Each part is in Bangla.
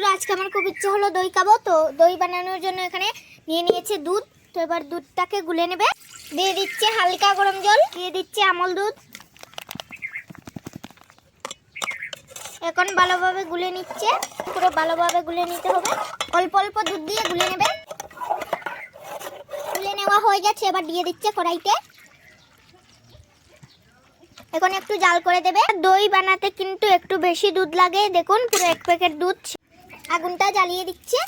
বন্ধুরা আজকে আমার খুব ইচ্ছে হলো দই খাবো, তো দই বানানোর জন্য এখানে নিয়ে নিয়েছে দুধ। তো এবার দুধটাকে গুলে নেবে। দিয়ে দিচ্ছে হালকা গরম জল, দিয়ে দিচ্ছে আমল দুধ। এখন ভালোভাবে গুলে নিচ্ছে, পুরো ভালোভাবে গুলে নিতে হবে। অল্প অল্প দুধ দিয়ে গুলে নেবে। গুলে নেওয়া হয়ে গেছে, এবার দিয়ে দিচ্ছে কড়াইতে। এখন একটু জাল করে দেবে। দই বানাতে কিন্তু একটু বেশি দুধ লাগে, দেখুন পুরো 1 প্যাকেট দুধ। আগুনটা জ্বালিয়ে দিচ্ছে।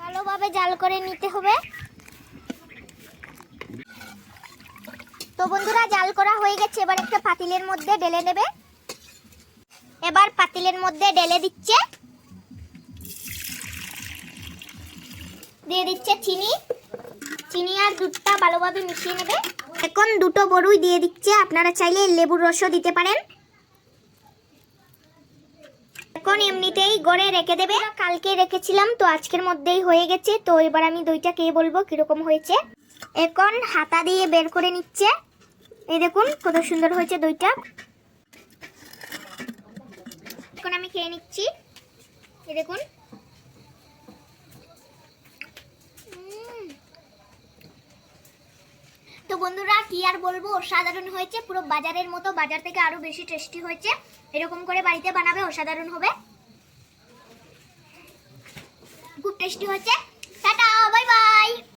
ভালোভাবে জাল করে নিতে হবে। তো বন্ধুরা জাল করা হয়ে গেছে, এবার একটা পাতিলের মধ্যে ঢেলে নেবে। এবার পাতিলের মধ্যে ঢেলে দিচ্ছে, দিয়ে দিচ্ছে চিনি আর দুধটা ভালোভাবে মিশিয়ে নেবে। এখন দুটো বড়ই দিয়ে দিচ্ছে, আপনারা চাইলে লেবুর রসও দিতে পারেন। এখন এমনিতেই গড়ে রেখে দেবে। কালকে রেখেছিলাম, তো আজকের মধ্যেই হয়ে গেছে। তো এবার আমি দইটা খেয়ে বলবো কিরকম হয়েছে। এখন হাতা দিয়ে বের করে নিচ্ছে। এই দেখুন কত সুন্দর হয়েছে দইটা। এখন আমি খেয়ে নিচ্ছি, এই দেখুন। তো বন্ধুরা কি আর বলবো, অসাধারণ হয়েছে, পুরো বাজারের মতো, বাজার থেকে আরো বেশি টেস্টি হয়েছে। এরকম করে বাড়িতে বানাবে, অসাধারণ হবে, খুব টেস্টি হয়েছে।